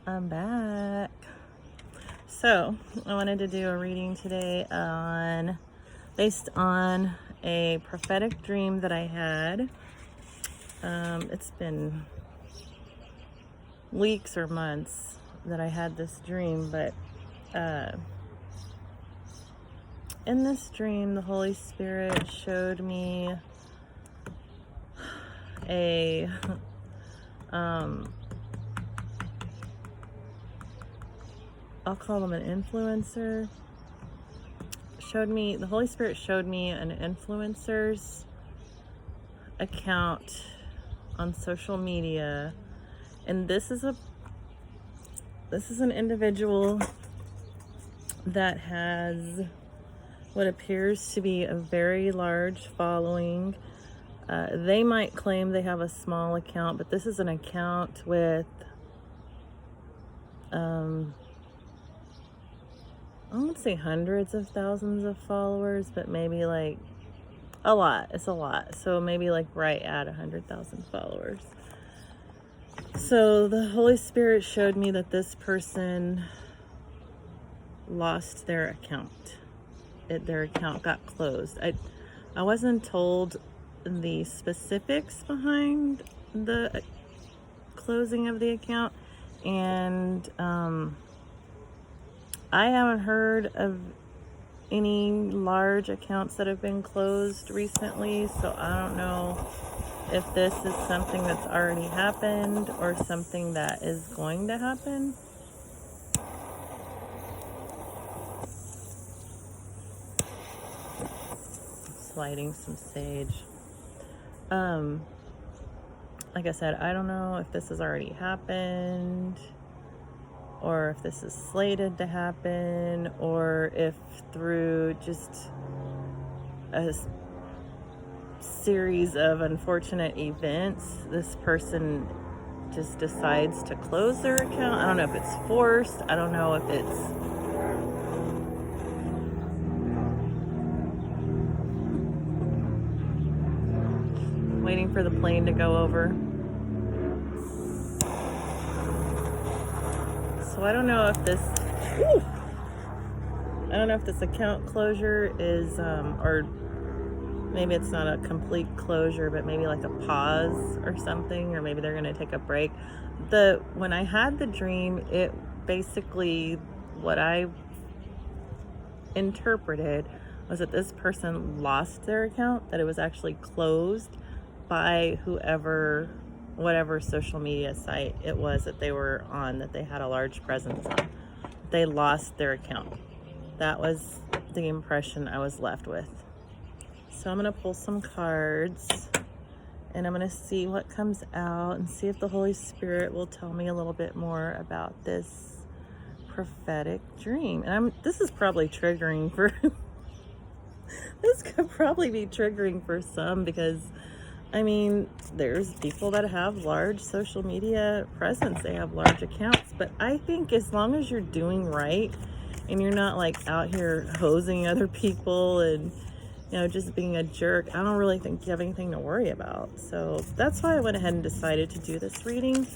I'm back. So I wanted to do a reading today based on a prophetic dream that I had. It's been weeks or months that I had this dream, but in this dream, the Holy Spirit showed me a I'll call them an influencer. The Holy Spirit showed me an influencer's account on social media, and this is an individual that has what appears to be a very large following. They might claim they have a small account, but this is an account with I won't say hundreds of thousands of followers, but maybe like a lot. It's a lot. So maybe like right at 100,000 followers. So the Holy Spirit showed me that this person lost their account. Their account got closed. I wasn't told the specifics behind the closing of the account, and I haven't heard of any large accounts that have been closed recently, so I don't know if this is something that's already happened or something that is going to happen. Lighting some sage. Like I said, I don't know if this has already happened, or if this is slated to happen, or if through just a series of unfortunate events, this person just decides to close their account. I don't know if it's forced. I don't know if it's waiting for the plane to go over. So I don't know if this account closure is, or maybe it's not a complete closure, but maybe like a pause or something, or maybe they're going to take a break. When I had the dream, it basically, what I interpreted was that this person lost their account, that it was actually closed by whatever social media site it was that they were on, that they had a large presence on. They lost their account. That was the impression I was left with. So I'm going to pull some cards, and I'm going to see what comes out and see if the Holy Spirit will tell me a little bit more about this prophetic dream. And this is probably triggering for this could probably be triggering for some, because I mean, there's people that have large social media presence. They have large accounts. But I think as long as you're doing right and you're not like out here hosing other people and, just being a jerk, I don't really think you have anything to worry about. So that's why I went ahead and decided to do this reading,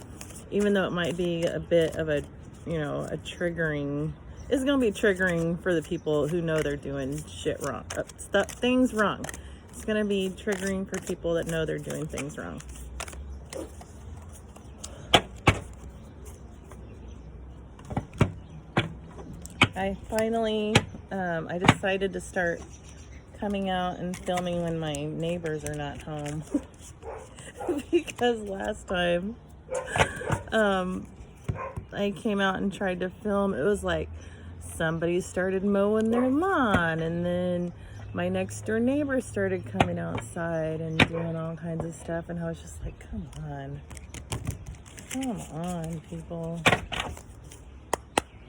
even though it might be a bit of a triggering. It's going to be triggering for the people who know they're doing shit wrong, things wrong. It's going to be triggering for people that know they're doing things wrong. I finally, I decided to start coming out and filming when my neighbors are not home. Because last time I came out and tried to film, it was like somebody started mowing their lawn, and then my next door neighbor started coming outside and doing all kinds of stuff, and I was just like, come on, people.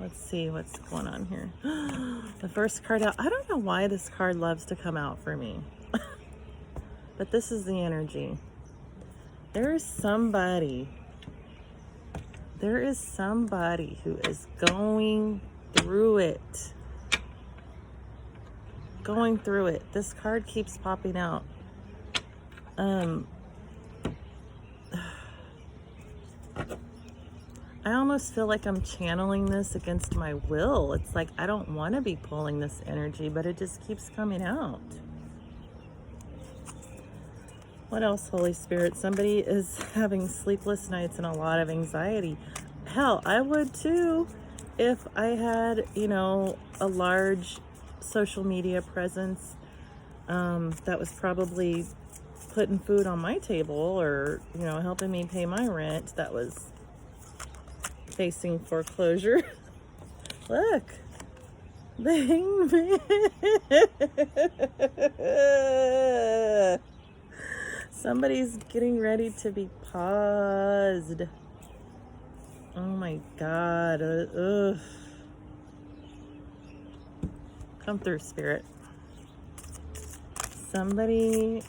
Let's see what's going on here. The first card out. I don't know why this card loves to come out for me. But this is the energy. There is somebody who is going through it. This card keeps popping out. I almost feel like I'm channeling this against my will. It's like I don't want to be pulling this energy, but it just keeps coming out. What else, Holy Spirit? Somebody is having sleepless nights and a lot of anxiety. Hell, I would too if I had, you know, a large social media presence that was probably putting food on my table or, you know, helping me pay my rent that was facing foreclosure. Look. The Hangman. Somebody's getting ready to be paused. Oh my God. Ugh. Come through, Spirit. Somebody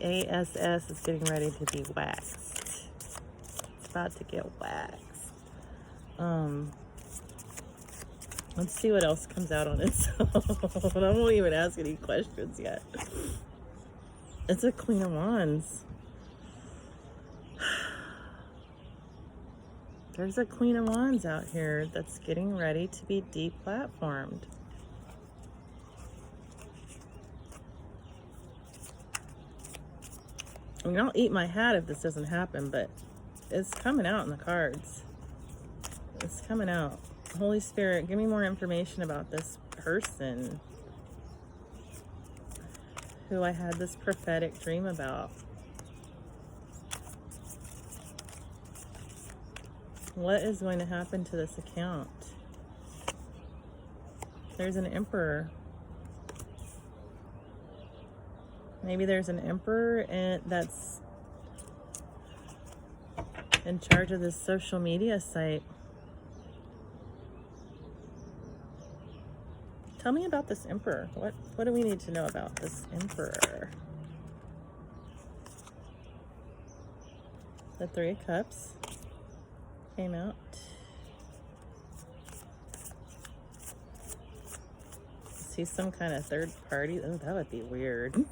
ASS is getting ready to be waxed. It's about to get waxed. Let's see what else comes out on its own. I won't even ask any questions yet. It's a Queen of Wands. There's a Queen of Wands out here that's getting ready to be deplatformed. I mean, I'll eat my hat if this doesn't happen, but it's coming out in the cards. It's coming out. Holy Spirit, give me more information about this person who I had this prophetic dream about. What is going to happen to this account? There's an Emperor. Maybe there's an Emperor that's in charge of this social media site. Tell me about this Emperor. What do we need to know about this Emperor? The Three of Cups came out. See some kind of third party. Oh, that would be weird.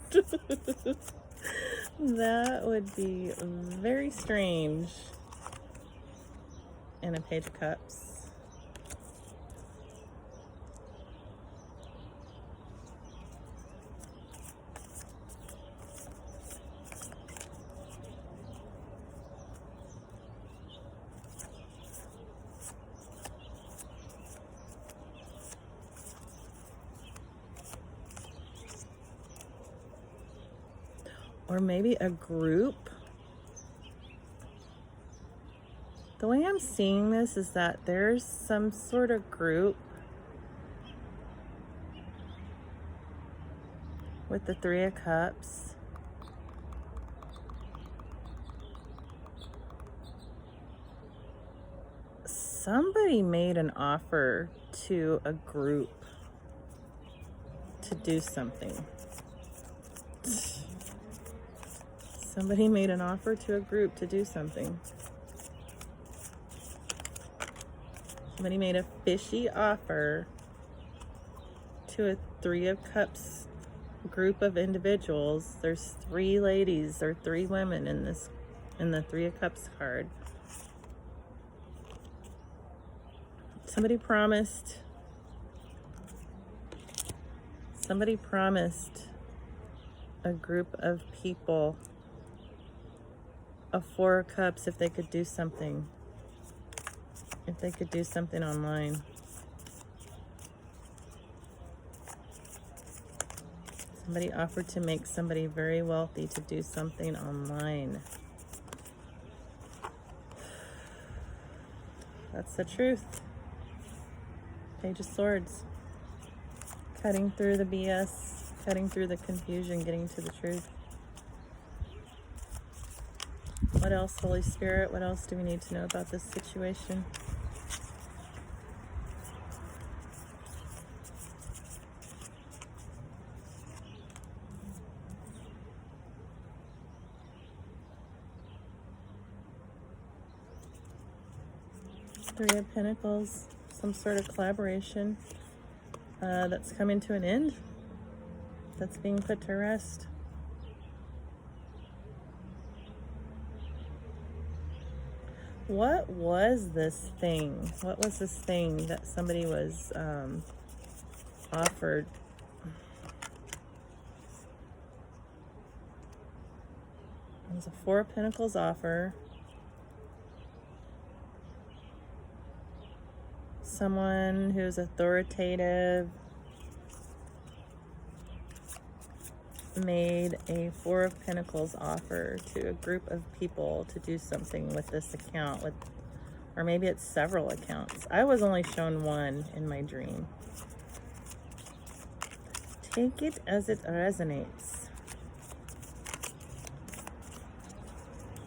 That would be very strange. And a Page of Cups. Or maybe a group. The way I'm seeing this is that there's some sort of group with the Three of Cups. Somebody made an offer to a group to do something. Somebody made an offer to a group to do something. Somebody made a fishy offer to a Three of Cups group of individuals. There's 3 ladies or 3 women in the Three of Cups card. Somebody promised a group of people a 4 of Cups if they could do something. If they could do something online. Somebody offered to make somebody very wealthy to do something online. That's the truth. Page of Swords. Cutting through the BS, cutting through the confusion, getting to the truth. What else, Holy Spirit? What else do we need to know about this situation? Three of Pentacles, some sort of collaboration that's coming to an end, that's being put to rest. What was this thing? What was this thing that somebody was offered? It was a Four of Pentacles offer. Someone who's authoritative made a Four of Pentacles offer to a group of people to do something with this account, with, or maybe it's several accounts. I was only shown one in my dream. Take it as it resonates.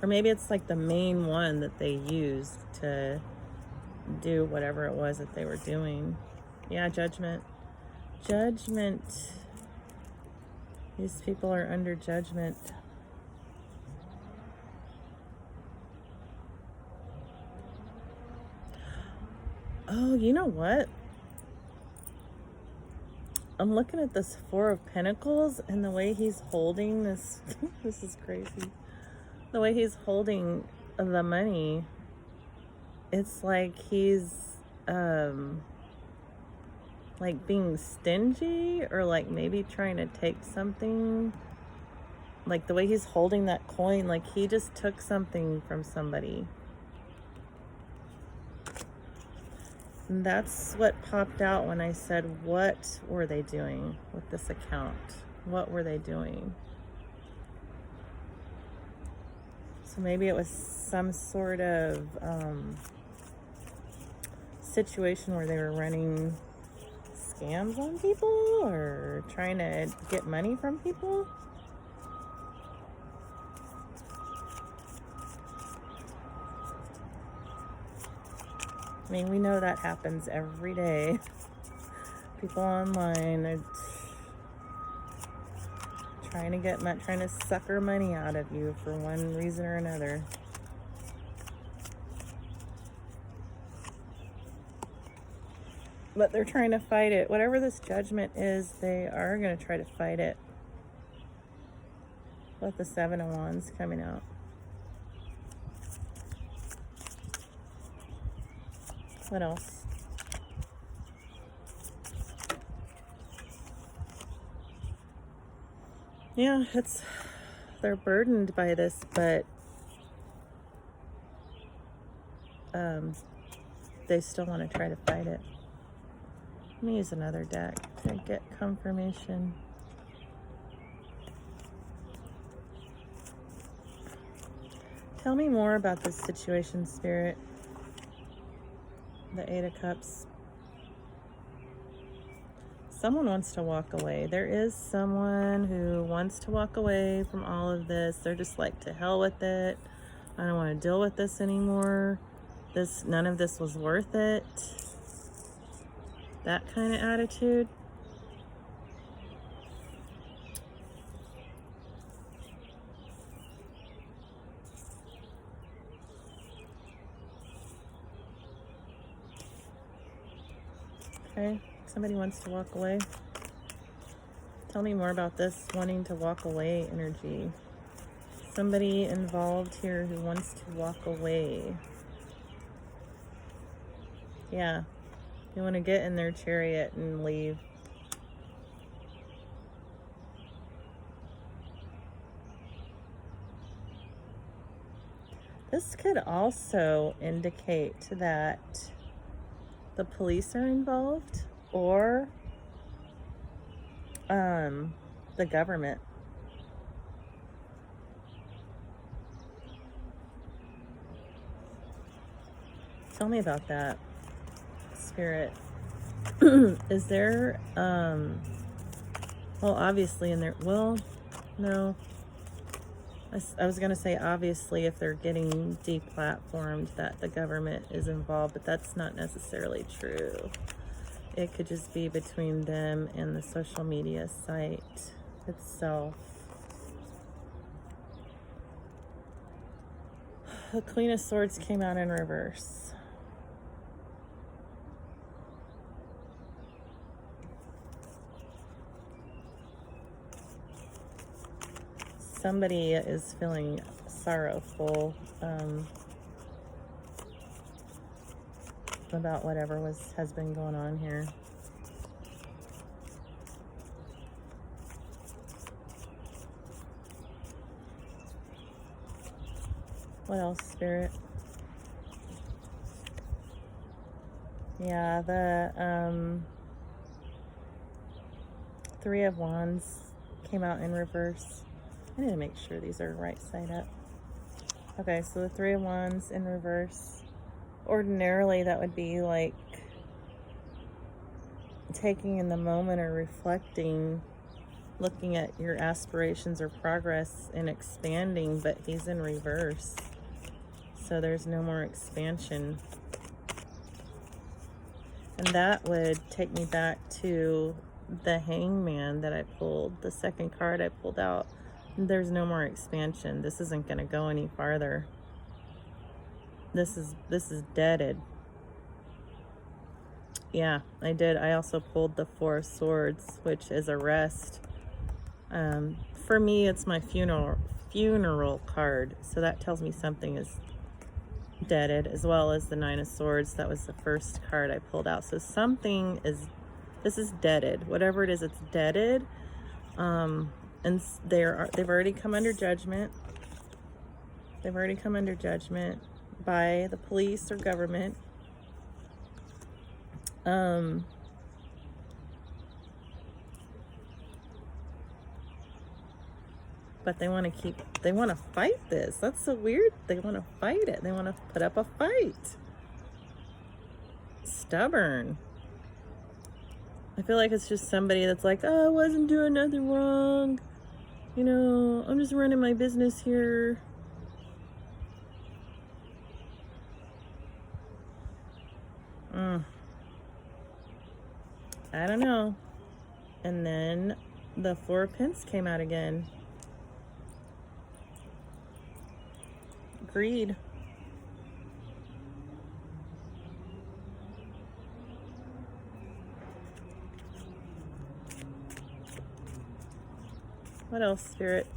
Or maybe it's like the main one that they used to do whatever it was that they were doing. Yeah, judgment. Judgment. These people are under judgment. Oh, you know what? I'm looking at this Four of Pentacles and the way he's holding this. This is crazy. The way he's holding the money. It's like he's like being stingy, or like maybe trying to take something. Like the way he's holding that coin, like he just took something from somebody. And that's what popped out when I said, what were they doing with this account? What were they doing? So maybe it was some sort of situation where they were running scams on people or trying to get money from people. I mean, we know that happens every day. People online are trying to sucker money out of you for one reason or another. But they're trying to fight it. Whatever this judgment is, they are going to try to fight it. With the Seven of Wands coming out. What else? Yeah, they're burdened by this, but they still want to try to fight it. Let me use another deck to get confirmation. Tell me more about this situation, Spirit. The Eight of Cups. Someone wants to walk away. There is someone who wants to walk away from all of this. They're just like, to hell with it. I don't want to deal with this anymore. None of this was worth it. That kind of attitude. Okay, somebody wants to walk away. Tell me more about this wanting to walk away energy. Somebody involved here who wants to walk away. Yeah, you want to get in their chariot and leave. This could also indicate that the police are involved, or the government. Tell me about that, Spirit. Is there well, obviously in there, well, no, I was gonna say obviously if they're getting deplatformed that the government is involved, but that's not necessarily true. It could just be between them and the social media site itself. The Queen of Swords came out in reverse. Somebody is feeling sorrowful. about whatever has been going on here. What else, Spirit? Yeah, the Three of Wands came out in reverse. I need to make sure these are right side up. Okay, so the Three of Wands in reverse. Ordinarily, that would be like taking in the moment or reflecting, looking at your aspirations or progress and expanding, but he's in reverse. So there's no more expansion. And that would take me back to the Hangman that I pulled, the second card I pulled out. There's no more expansion. This isn't going to go any farther. This is deaded. Yeah, I did. I also pulled the Four of Swords, which is a rest. For me, it's my funeral card. So that tells me something is deaded, as well as the Nine of Swords. That was the first card I pulled out. So something is, this is deaded. Whatever it is, it's deaded. And they've already come under judgment. They've already come under judgment by the police or government. But they want to fight this. That's so weird. They want to fight it. They want to put up a fight. Stubborn. I feel like it's just somebody that's like, oh, I wasn't doing nothing wrong. You know, I'm just running my business here. I don't know. And then the Four of Pentacles came out again. Greed. What else, Spirit?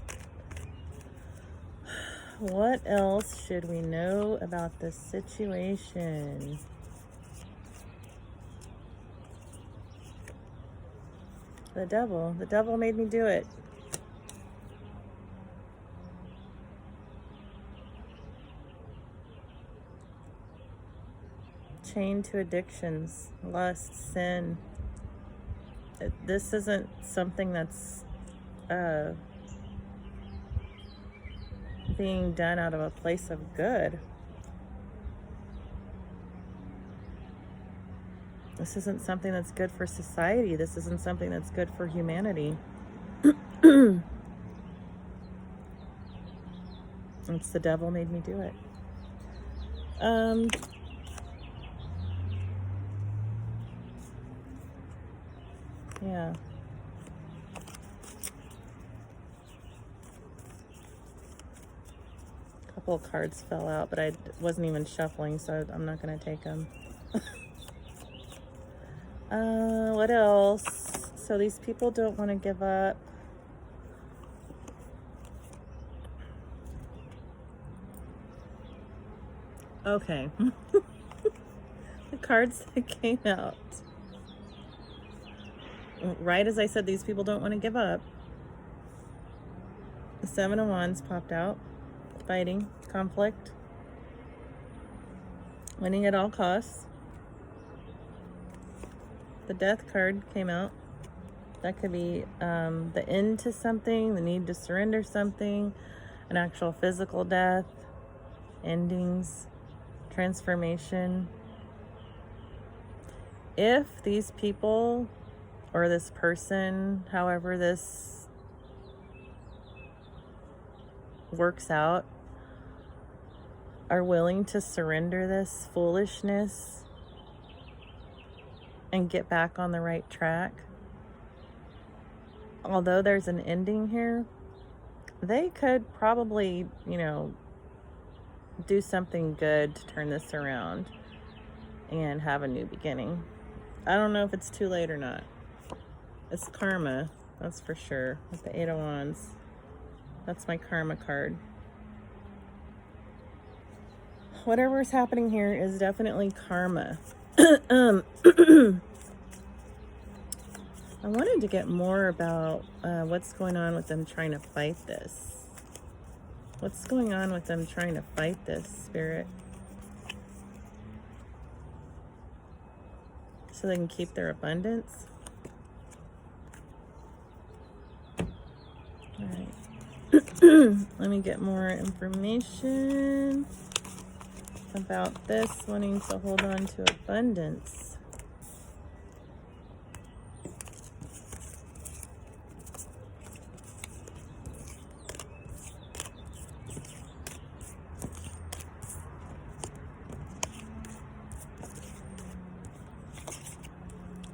What else should we know about this situation? The devil. The devil made me do it. Chained to addictions, lust, sin. This isn't something that's being done out of a place of good. This isn't something that's good for society. This isn't something that's good for humanity. It's the devil made me do it. Yeah. A couple of cards fell out, but I wasn't even shuffling, so I'm not going to take them. What else? So these people don't want to give up. Okay. The cards that came out. Right as I said, these people don't want to give up. The Seven of Wands popped out. Fighting, conflict, winning at all costs. The Death card came out. That could be the end to something, the need to surrender something, an actual physical death, endings, transformation. If these people or this person, however this works out, are willing to surrender this foolishness and get back on the right track, although there's an ending here, they could probably, you know, do something good to turn this around and have a new beginning. I don't know if it's too late or not. It's karma, that's for sure. With the Eight of Wands, that's my karma card. Whatever is happening here is definitely karma. I wanted to get more about what's going on with them trying to fight this. What's going on with them trying to fight this, Spirit? So they can keep their abundance. All right. Let me get more information about this wanting to hold on to abundance.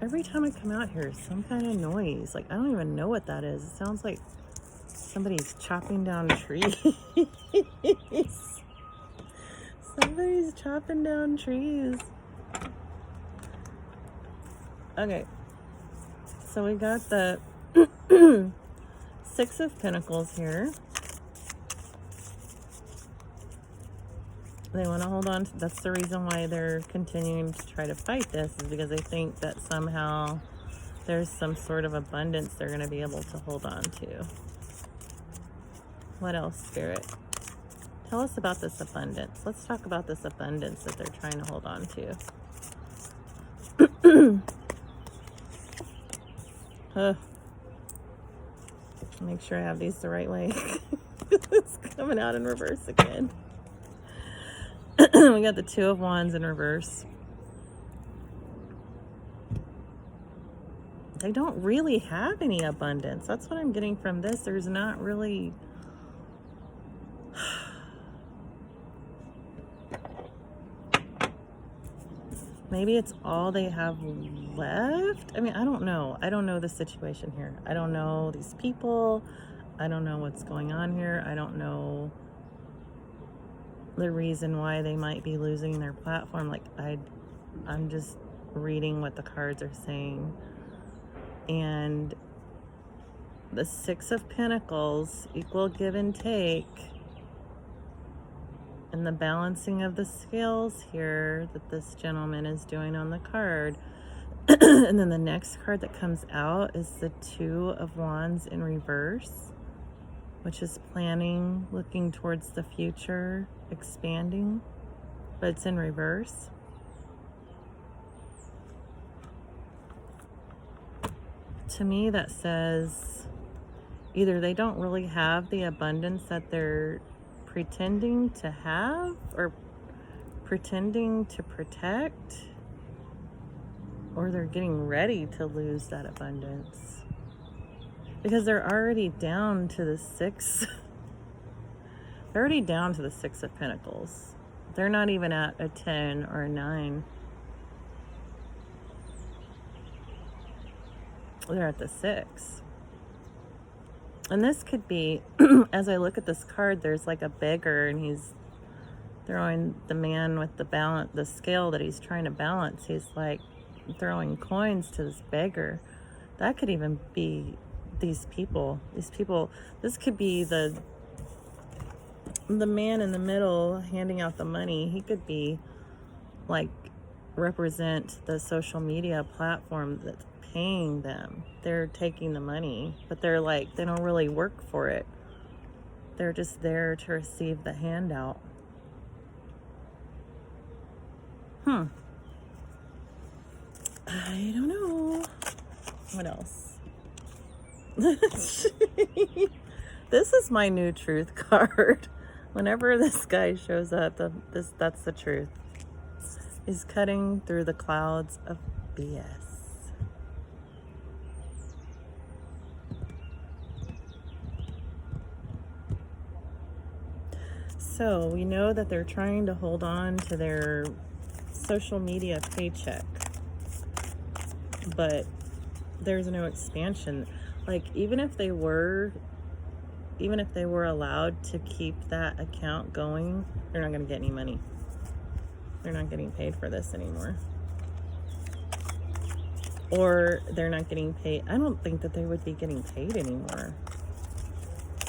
Every time I come out here, some kind of noise. Like, I don't even know what that is. It sounds like somebody's chopping down trees. Somebody's chopping down trees. Okay. So we got the Six of Pentacles here. They want to hold on to, that's the reason why they're continuing to try to fight this, is because they think that somehow there's some sort of abundance they're going to be able to hold on to. What else, Spirit? Tell us about this abundance. Let's talk about this abundance that they're trying to hold on to. Make sure I have these the right way. It's coming out in reverse again. We got the Two of Wands in reverse. They don't really have any abundance. That's what I'm getting from this. There's not really... Maybe it's all they have left. I mean, I don't know. I don't know the situation here. I don't know these people. I don't know what's going on here. I don't know the reason why they might be losing their platform. Like, I'm just reading what the cards are saying. And the Six of Pentacles, equal give and take. And the balancing of the scales here that this gentleman is doing on the card. And then the next card that comes out is the Two of Wands in reverse, which is planning, looking towards the future, expanding, but it's in reverse. To me, that says either they don't really have the abundance that they're pretending to have or pretending to protect, or they're getting ready to lose that abundance because they're already down to the six. They're already down to the Six of Pentacles. They're not even at a 10 or a 9. They're at the 6. And this could be, as I look at this card, there's like a beggar, and he's throwing the man with the scale that he's trying to balance. He's like throwing coins to this beggar. That could even be these people. This could be the man in the middle handing out the money. He could be like represent the social media platform that's paying them. They're taking the money, but they're like, they don't really work for it. They're just there to receive the handout. I don't know. What else? This is my new truth card. Whenever this guy shows up, that's the truth. He's cutting through the clouds of BS. So we know that they're trying to hold on to their social media paycheck, but there's no expansion. Like, even if they were allowed to keep that account going, they're not going to get any money. They're not getting paid for this anymore. Or they're not getting paid. I don't think that they would be getting paid anymore.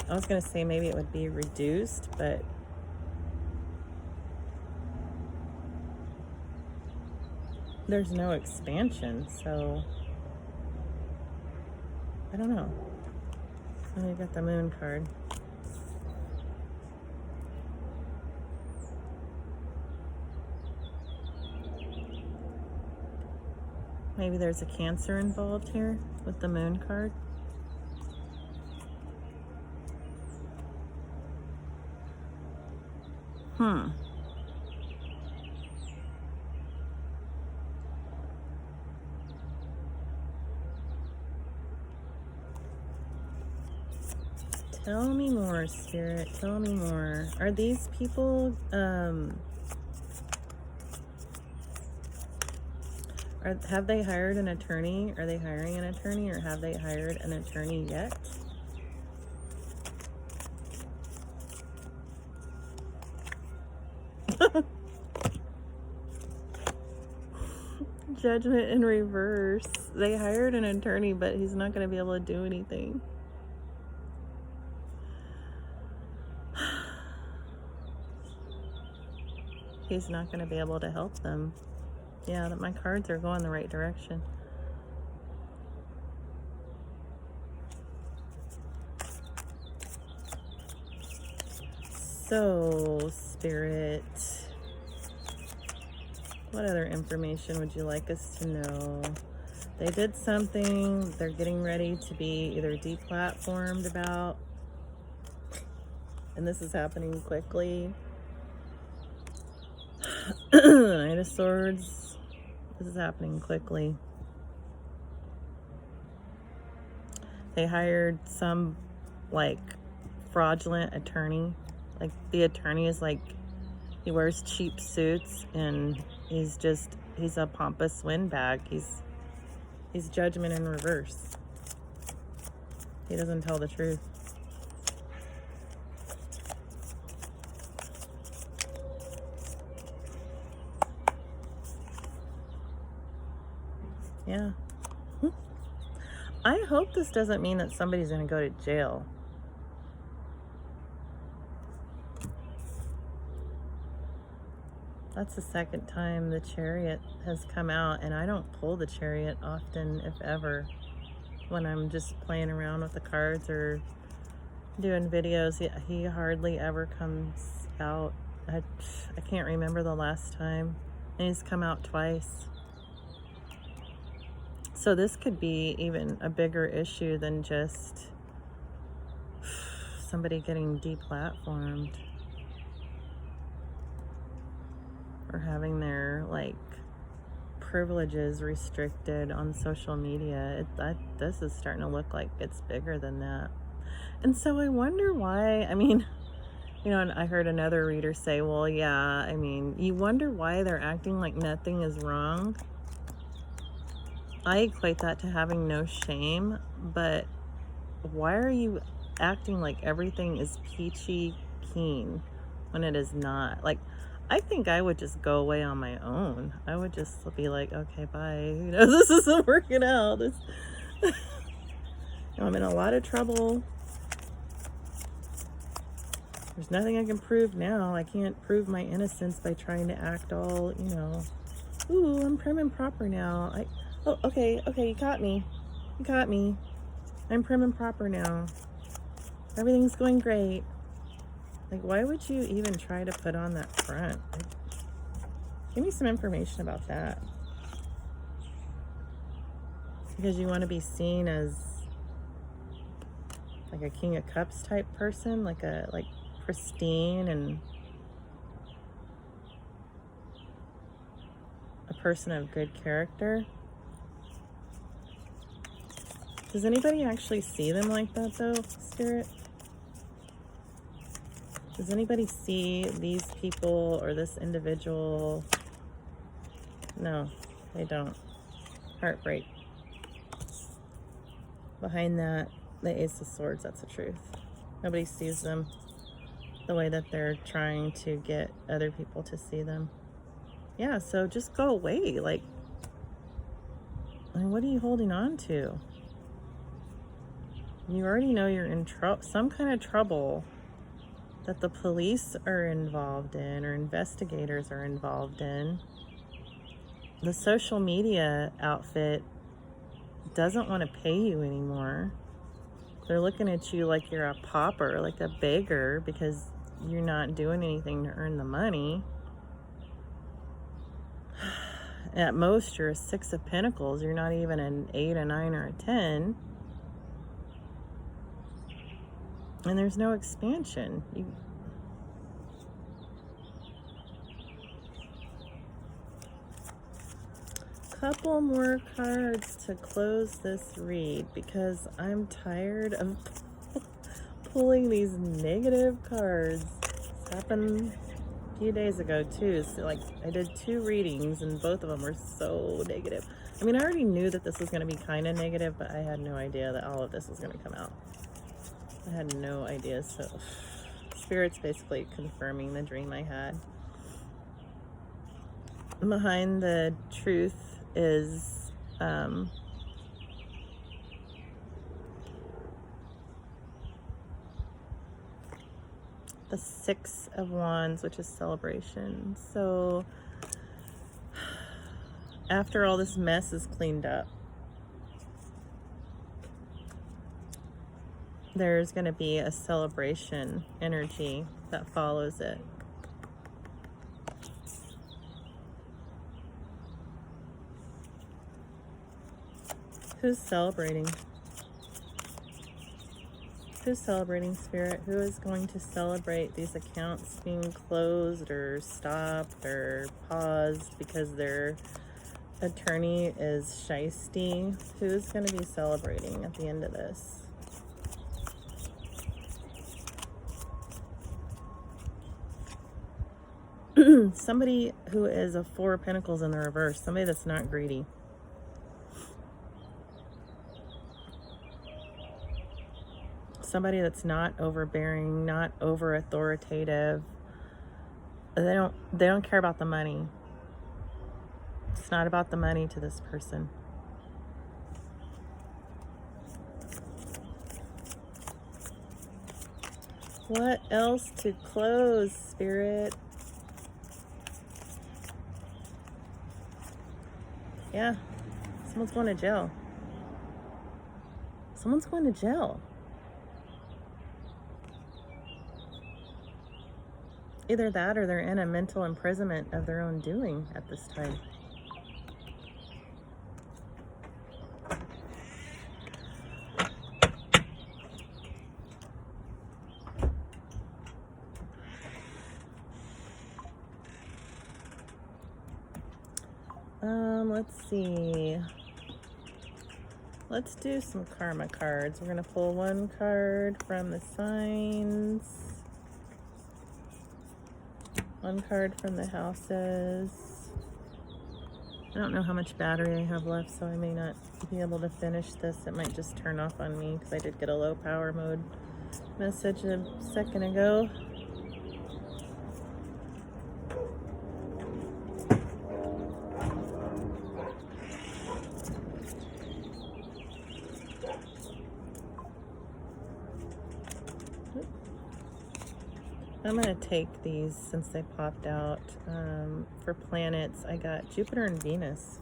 I was going to say maybe it would be reduced, but there's no expansion, so I don't know. And we got the moon card. Maybe there's a Cancer involved here with the moon card. Tell me more, Spirit. Tell me more. Are these people, have they hired an attorney? Are they hiring an attorney, or have they hired an attorney yet? Judgment in reverse. They hired an attorney, but he's not going to be able to do anything. He's not going to be able to help them. Yeah, that my cards are going the right direction. So, Spirit, what other information would you like us to know? They did something they're getting ready to be either deplatformed about, and this is happening quickly. Knight of Swords, this is happening quickly. They hired some, like, fraudulent attorney. Like, the attorney is like, he wears cheap suits, and he's a pompous windbag. He's judgment in reverse. He doesn't tell the truth. Yeah. I hope this doesn't mean that somebody's going to go to jail. That's the second time the Chariot has come out, and I don't pull the Chariot often, if ever, when I'm just playing around with the cards or doing videos. He hardly ever comes out. I can't remember the last time, and he's come out twice. So this could be even a bigger issue than just somebody getting deplatformed or having their, like, privileges restricted on social media. This is starting to look like it's bigger than that. And so I wonder why. I mean, you know, and I heard another reader say, well, yeah, I mean, you wonder why they're acting like nothing is wrong. I equate that to having no shame, but why are you acting like everything is peachy keen when it is not? Like, I think I would just go away on my own. I would just be like, okay, bye. You know, this isn't working out. I'm in a lot of trouble. There's nothing I can prove now. I can't prove my innocence by trying to act all, you know, ooh, I'm prim and proper now. Oh, okay, you caught me. You caught me. I'm prim and proper now. Everything's going great. Like, why would you even try to put on that front? Like, give me some information about that. Because you want to be seen as like a King of Cups type person, like pristine and a person of good character. Does anybody actually see them like that, though, Spirit? Does anybody see these people or this individual? No, they don't. Heartbreak. Behind that, the Ace of Swords, that's the truth. Nobody sees them the way that they're trying to get other people to see them. Yeah, so just go away. Like, I mean, what are you holding on to? You already know you're in some kind of trouble that the police are involved in or investigators are involved in. the social media outfit doesn't want to pay you anymore. They're looking at you like you're a pauper, like a beggar, because you're not doing anything to earn the money. At most, you're a 6 of Pentacles. You're not even an 8, a 9, or a 10. And there's no expansion. Couple more cards to close this read, because I'm tired of pulling these negative cards. This happened a few days ago too. So like, I did 2 readings and both of them were so negative. I mean, I already knew that this was going to be kind of negative, but I had no idea that all of this was going to come out. I had no idea. So Spirit's basically confirming the dream I had. Behind the truth is the 6 of Wands, which is celebration. So after all this mess is cleaned up, there's going to be a celebration energy that follows it. Who's celebrating? Who's celebrating, Spirit? Who is going to celebrate these accounts being closed or stopped or paused because their attorney is shisty? Who's going to be celebrating at the end of this? Somebody who is a 4 of Pentacles in the reverse. Somebody that's not greedy. Somebody that's not overbearing, not over authoritative. They don't care about the money. It's not about the money to this person. What else to close, Spirit? Yeah, someone's going to jail. Someone's going to jail. Either that or they're in a mental imprisonment of their own doing at this time. Let's see. Let's do some karma cards. We're going to pull 1 card from the signs. 1 card from the houses. I don't know how much battery I have left, so I may not be able to finish this. It might just turn off on me because I did get a low power mode message a second ago. I'm going to take these since they popped out. For planets, I got Jupiter and Venus.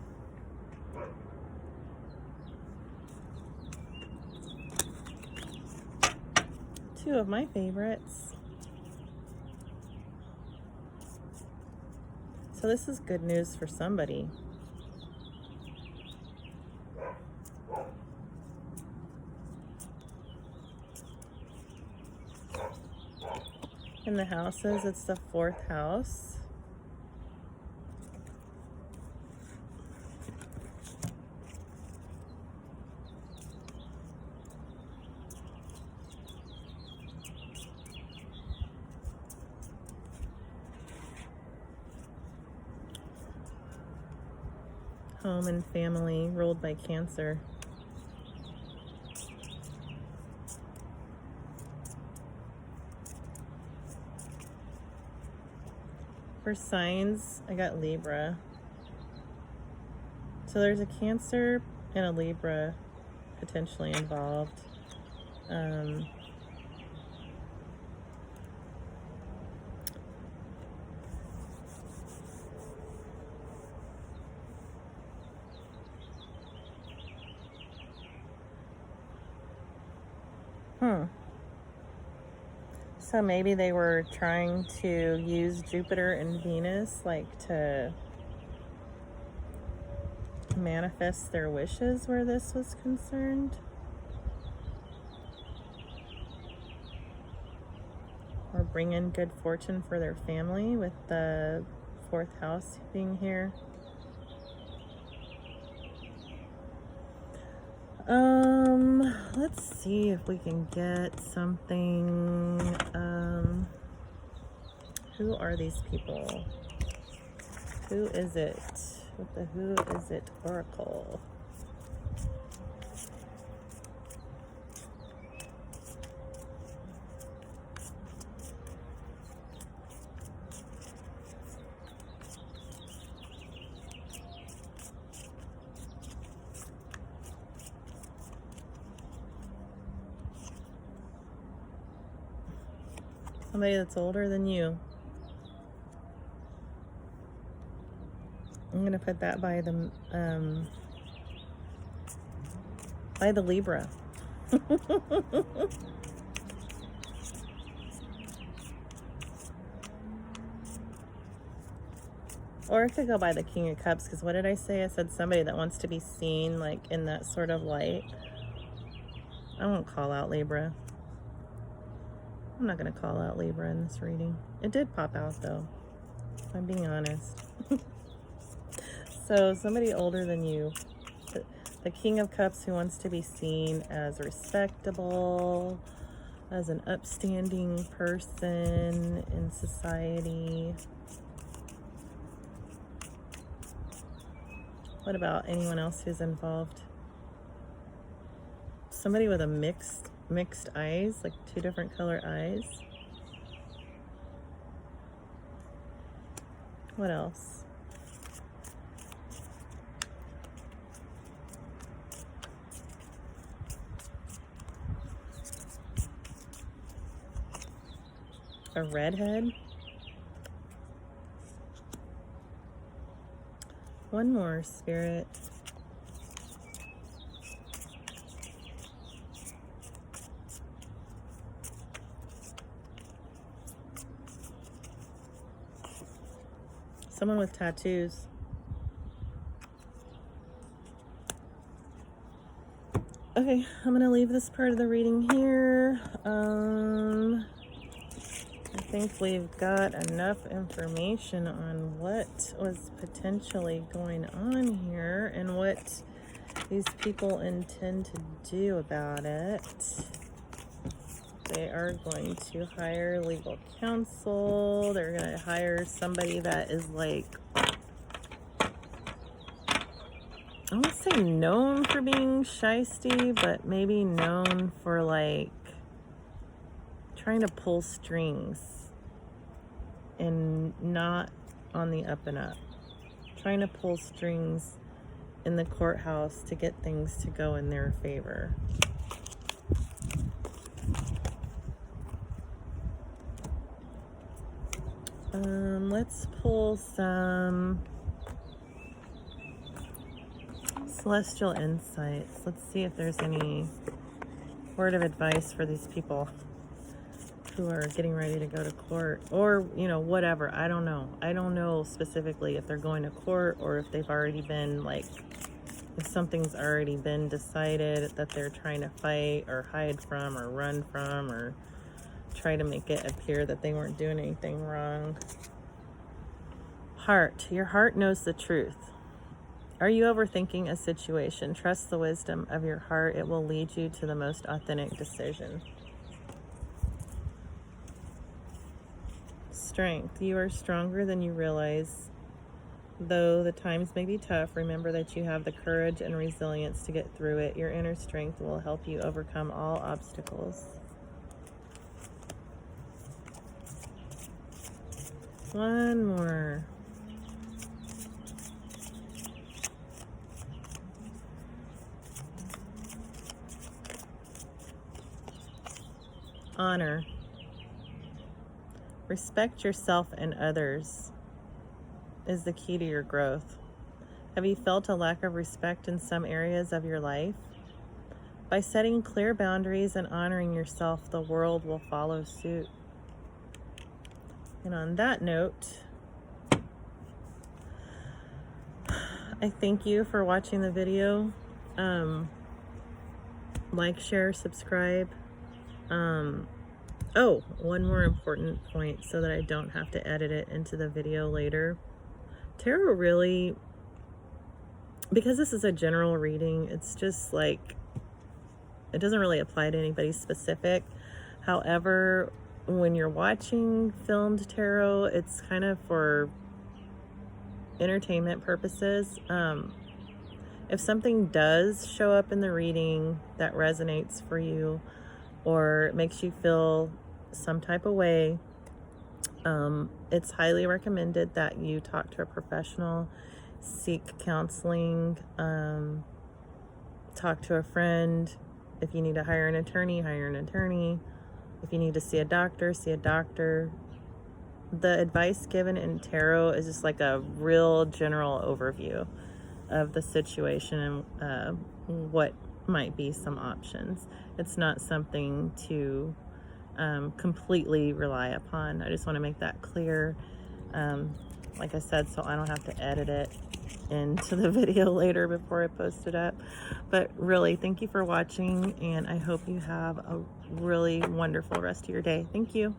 Two of my favorites. So this is good news for somebody. In the houses, it's the 4th house. Home and family ruled by Cancer. For signs, I got Libra. So there's a Cancer and a Libra potentially involved. So maybe they were trying to use Jupiter and Venus, like, to manifest their wishes where this was concerned. Or bring in good fortune for their family with the 4th house being here. Let's see if we can get something. Who are these people? Who is it? With the Who Is It Oracle? Somebody that's older than you. I'm going to put that by the Libra. Or it could go by the King of Cups, because what did I say? I said somebody that wants to be seen, like, in that sort of light. I won't call out Libra. I'm not going to call out Libra in this reading. It did pop out, though, if I'm being honest. So somebody older than you. The King of Cups who wants to be seen as respectable, as an upstanding person in society. What about anyone else who's involved? Somebody with a mixed eyes, like 2 different color eyes. What else? A redhead. One more, Spirit. Someone with tattoos. Okay, I'm going to leave this part of the reading here. I think we've got enough information on what was potentially going on here and what these people intend to do about it. They are going to hire legal counsel. They're going to hire somebody that is, like, I won't say known for being shysty, but maybe known for, like, trying to pull strings and not on the up and up. Trying to pull strings in the courthouse to get things to go in their favor. Let's pull some celestial insights. Let's see if there's any word of advice for these people who are getting ready to go to court, or, you know, whatever. I don't know. I don't know specifically if they're going to court or if they've already been, like, if something's already been decided that they're trying to fight or hide from or run from or try to make it appear that they weren't doing anything wrong. Heart. Your heart knows the truth. Are you overthinking a situation? Trust the wisdom of your heart. It will lead you to the most authentic decision. Strength. You are stronger than you realize. Though the times may be tough, remember that you have the courage and resilience to get through it. Your inner strength will help you overcome all obstacles. One more. Honor. Respect yourself and others is the key to your growth. Have you felt a lack of respect in some areas of your life? By setting clear boundaries and honoring yourself, the world will follow suit. And on that note, I thank you for watching the video. Like, share, subscribe. Oh, one more important point so that I don't have to edit it into the video later. Tarot really, because this is a general reading, it's just like, it doesn't really apply to anybody specific. However, when you're watching filmed tarot, it's kind of for entertainment purposes. If something does show up in the reading that resonates for you or makes you feel some type of way, it's highly recommended that you talk to a professional, seek counseling, talk to a friend. If you need to hire an attorney, hire an attorney. If you need to see a doctor, see a doctor. The advice given in tarot is just like a real general overview of the situation and what might be some options. It's not something to completely rely upon. I just want to make that clear. Like I said, so I don't have to edit it into the video later before I post it up. But really, thank you for watching, and I hope you have a really wonderful rest of your day. Thank you.